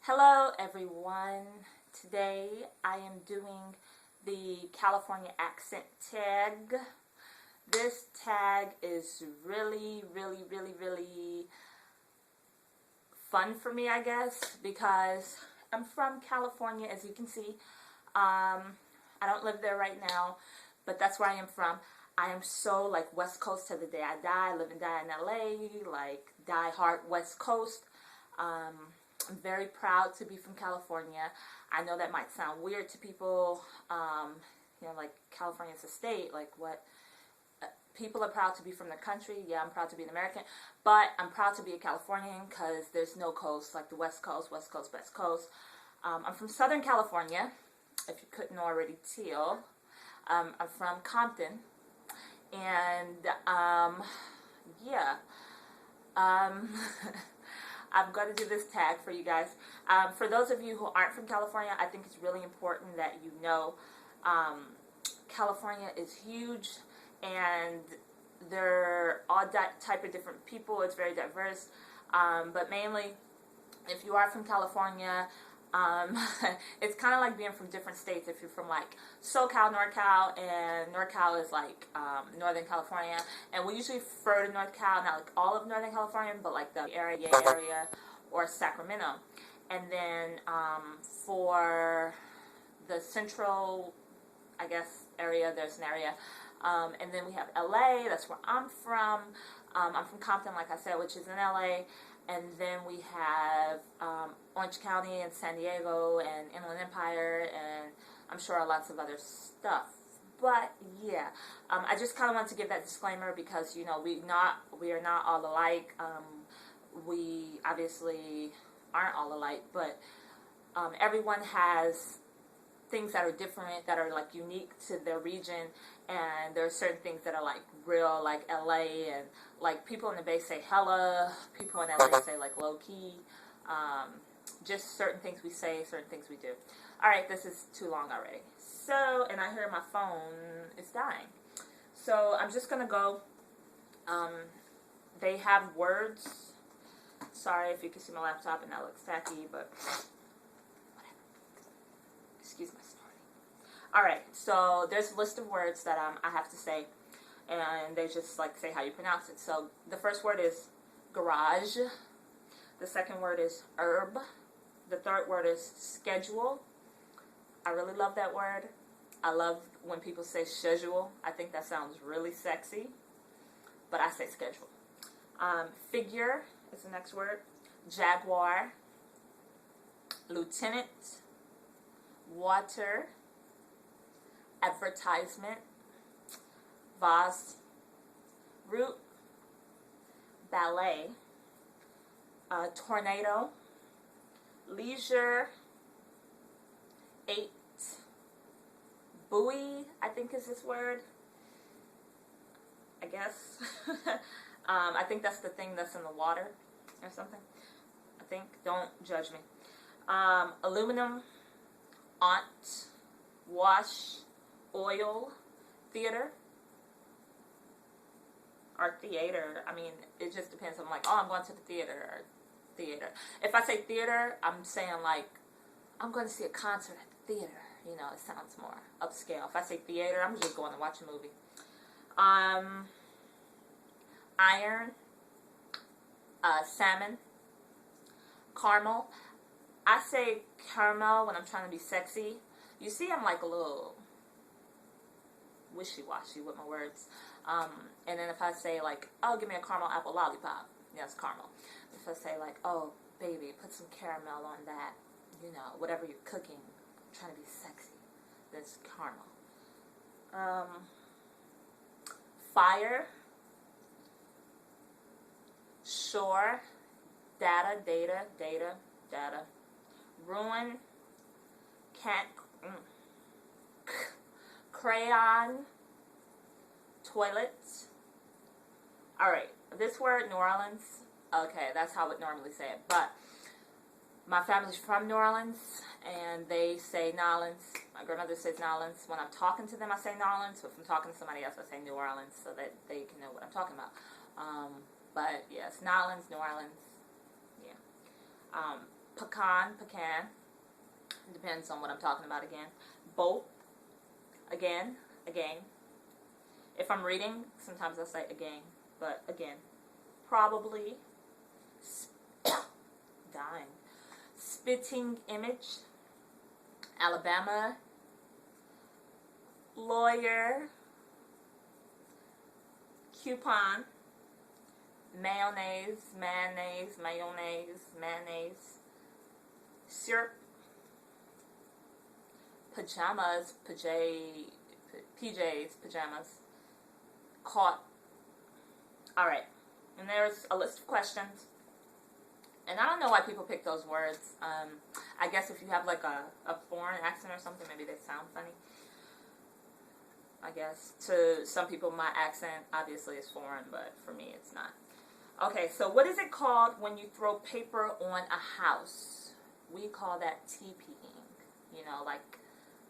Hello everyone. Today I am doing the California accent tag. This tag is really fun for me, I guess, because I'm from California, as you can see. I don't live there right now, but that's where I am from. I am so like West Coast to the day I die. I live and die in LA, like die hard West Coast. I'm very proud to be from California. I know that might sound weird to people, like California's a state, like what? People are proud to be from the country. Yeah, I'm proud to be an American, but I'm proud to be a Californian because there's no coast like the West Coast, West Coast, West Coast. I'm from Southern California, if you couldn't already tell. I'm from Compton, and yeah. I'm going to do this tag for you guys. For those of you who aren't from California, I think it's really important that you know California is huge, and they're all type of different people. It's very diverse, but mainly if you are from California, it's kind of like being from different states. If you're from like SoCal, NorCal, and NorCal is like Northern California, and we usually refer to NorCal, not like all of Northern California, but like the area or Sacramento. And then for the central, I guess, area, there's an area. And then we have LA, that's where I'm from. I'm from Compton, like I said, which is in LA. And then we have Orange County and San Diego and Inland Empire, and I'm sure lots of other stuff. But yeah, I just kind of want to give that disclaimer because we are not all alike. We obviously aren't all alike, but everyone has things that are different, that are like unique to their region, and there are certain things that are like real, like LA, and like people in the Bay say hella, people in LA say like low key, just certain things we say, certain things we do. Alright, this is too long already. So, and I hear my phone is dying. So I'm just gonna go, they have words. Sorry if you can see my laptop and that looks tacky, but whatever. Excuse my snorting. Alright, so there's a list of words that I have to say, and they just like say how you pronounce it. So the first word is garage. The second word is herb. The third word is schedule. I really love that word. I love when people say schedule. I think that sounds really sexy, but I say schedule. Figure is the next word. Jaguar. Lieutenant. Water. Advertisement. Vase. Root. Ballet. Tornado. Leisure. 8. Buoy, I think is this word. I guess. I think that's the thing that's in the water or something. I think. Don't judge me. Aluminum. Aunt. Wash. Oil. Theater. Or theater. I mean, it just depends. I'm like, oh, I'm going to the theater. Or theater. If I say theater, I'm saying like, I'm going to see a concert at the theater. You know, it sounds more upscale. If I say theater, I'm just going to watch a movie. Iron. Salmon. Caramel. I say caramel when I'm trying to be sexy. You see, I'm like a little wishy-washy with my words. And then if I say like, oh, give me a caramel apple lollipop, yes, caramel. If I say like, oh, baby, put some caramel on that, whatever you're cooking, I'm trying to be sexy, that's caramel. Fire. Shore. Data. Ruin. Crayon. Toilet. Alright, this word, New Orleans, okay, that's how I would normally say it, but my family's from New Orleans, and they say Nolans. My grandmother says Nolans. When I'm talking to them, I say Nolans, but if I'm talking to somebody else, I say New Orleans, so that they can know what I'm talking about. But yes, Nolans, New Orleans, yeah. pecan. Depends on what I'm talking about again. Both, again. If I'm reading, sometimes I say again, but again. Probably. Dying. Spitting image. Alabama. Lawyer. Coupon. Mayonnaise. Syrup. Pajamas. PJs. Pajamas. Caught. Alright. And there's a list of questions. And I don't know why people pick those words. I guess if you have like a foreign accent or something, maybe they sound funny. I guess. To some people, my accent obviously is foreign, but for me, it's not. Okay, so what is it called when you throw paper on a house? We call that teepeeing. You know, like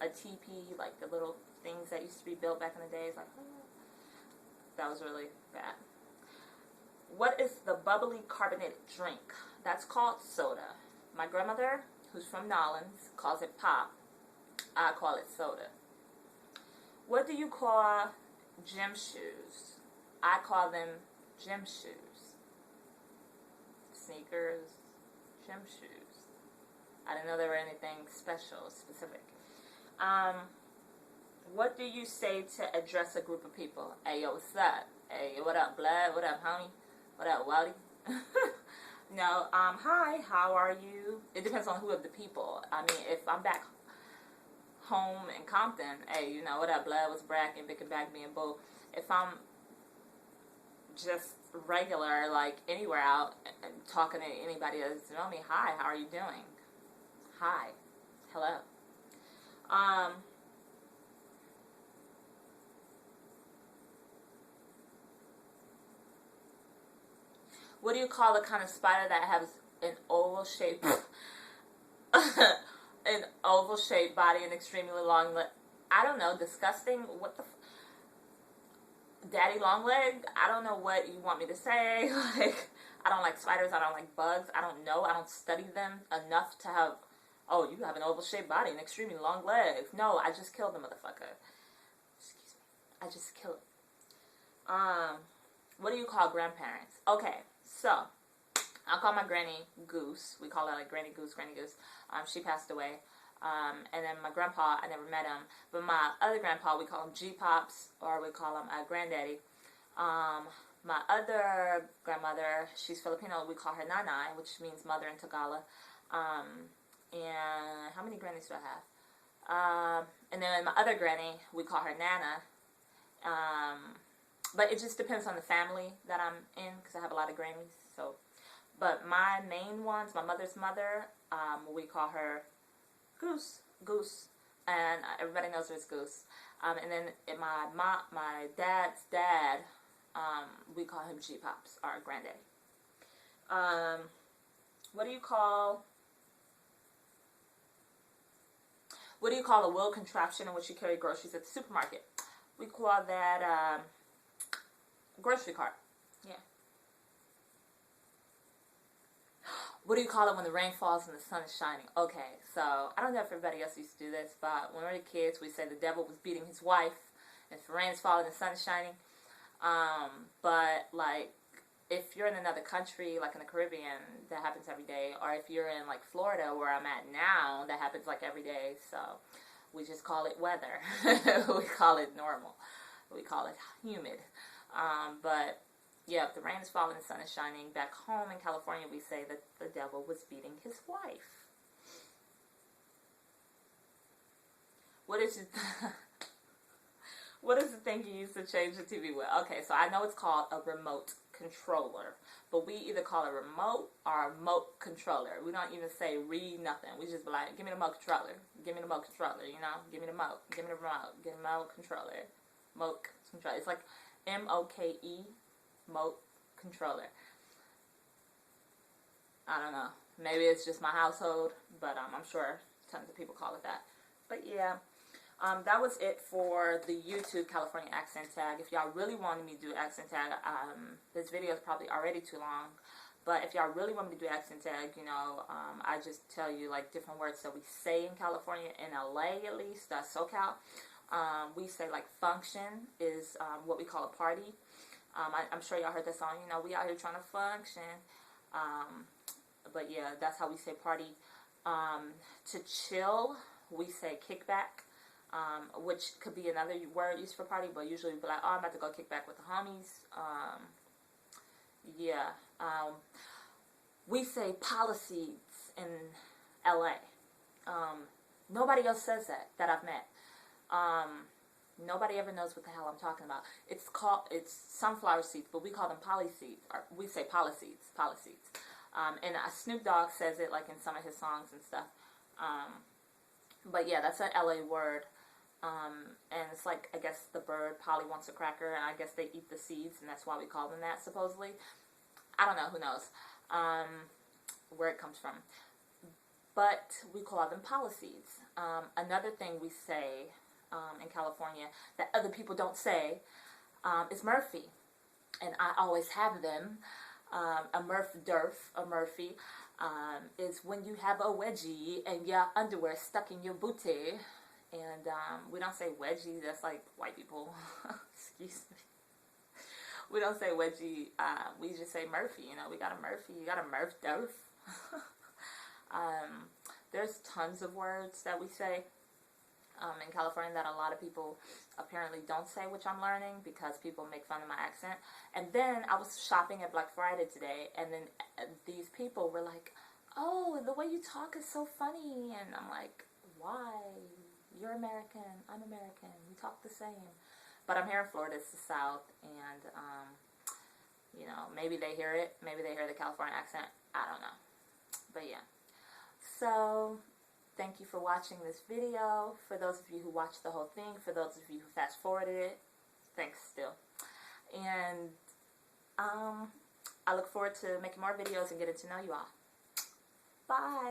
a teepee, like the little things that used to be built back in the days. Like, that was really bad. What is the bubbly carbonated drink? That's called soda. My grandmother, who's from Nolans, calls it pop. I call it soda. What do you call gym shoes? I call them gym shoes. Sneakers, gym shoes. I didn't know there were anything special, specific. What do you say to address a group of people? Hey, yo, what's up? Hey, what up, blood? What up, homie? What up, Wowdy? No, hi, how are you? It depends on who of the people. I mean, if I'm back home in Compton, hey, you know, what up, blood? What's brackin', big and back, me and boo. If I'm just regular, like anywhere out, and talking to anybody that doesn't know me, hi, how are you doing? Hi, hello. What do you call the kind of spider that has an oval shape, an oval shaped body and extremely long leg? I don't know. Disgusting. What the? Daddy long leg? I don't know what you want me to say. Like, I don't like spiders. I don't like bugs. I don't know. I don't study them enough to have. Oh, you have an oval shaped body and extremely long legs. No, I just killed the motherfucker. Excuse me. I just killed it. What do you call grandparents? Okay. So, I call my granny Goose. We call her like Granny Goose. She passed away. And then my grandpa, I never met him. But my other grandpa, we call him G-Pops, or we call him Granddaddy. My other grandmother, she's Filipino. We call her Nanay, which means mother in Tagalog. And how many grannies do I have? And then my other granny, we call her Nana. But it just depends on the family that I'm in, because I have a lot of grannies. So, but my main ones, my mother's mother, we call her Goose, and everybody knows her as Goose. And then my dad's dad, we call him G-Pops, our granddaddy. What do you call a wheel contraption in which you carry groceries at the supermarket? We call that grocery cart. Yeah. What do you call it when the rain falls and the sun is shining? Okay, so I don't know if everybody else used to do this, but when we were kids, we say the devil was beating his wife, and if the rain is falling and the sun is shining. But like, if you're in another country, like in the Caribbean, that happens every day, or if you're in like Florida, where I'm at now, that happens like every day. So we just call it weather. We call it normal. We call it humid. But yeah, if the rain is falling and the sun is shining, back home in California, we say that the devil was beating his wife. What is it? What is the thing you use to change the TV with? Okay, so I know it's called a remote controller, but we either call it remote or remote controller. We don't even say nothing. We just be like, give me the remote controller. Give me the remote controller, you know? Give me the remote. Give me the remote. Give me the remote controller. Remote controller. It's like M-O-K-E, remote controller. I don't know. Maybe it's just my household, but I'm sure tons of people call it that. But yeah, that was it for the YouTube California accent tag. If y'all really wanted me to do accent tag, this video is probably already too long, But if y'all really want me to do accent tag, you know, I just tell you like different words that we say in California, in LA at least, SoCal. We say like function is what we call a party. I'm sure y'all heard that song, you know, we out here trying to function. But yeah, that's how we say party. To chill, we say kickback, which could be another word used for party, but usually we be like, oh, I'm about to go kick back with the homies. We say policies in LA. Nobody else says that I've met. Nobody ever knows what the hell I'm talking about. It's sunflower seeds, but we call them poly seeds. Or we say policies. And Snoop Dogg says it like in some of his songs and stuff. But yeah, that's an LA word. And it's like, I guess the bird Polly wants a cracker, and I guess they eat the seeds, and that's why we call them that, supposedly. I don't know, who knows where it comes from. But we call them policies. Another thing we say in California that other people don't say is Murphy. And I always have them. A Murphy is when you have a wedgie and your underwear stuck in your booty. And we don't say wedgie, that's like white people. Excuse me. We don't say wedgie, we just say Murphy, you know, we got a Murphy, you got a Murph Durf. There's tons of words that we say in California that a lot of people apparently don't say, which I'm learning because people make fun of my accent. And then I was shopping at Black Friday today, and then these people were like, oh, the way you talk is so funny. And I'm like, why? You're American, I'm American, we talk the same. But I'm here in Florida, it's the South, and, you know, maybe they hear it, maybe they hear the California accent, I don't know. But yeah. So, thank you for watching this video. For those of you who watched the whole thing, for those of you who fast forwarded it, thanks still. And I look forward to making more videos and getting to know you all. Bye.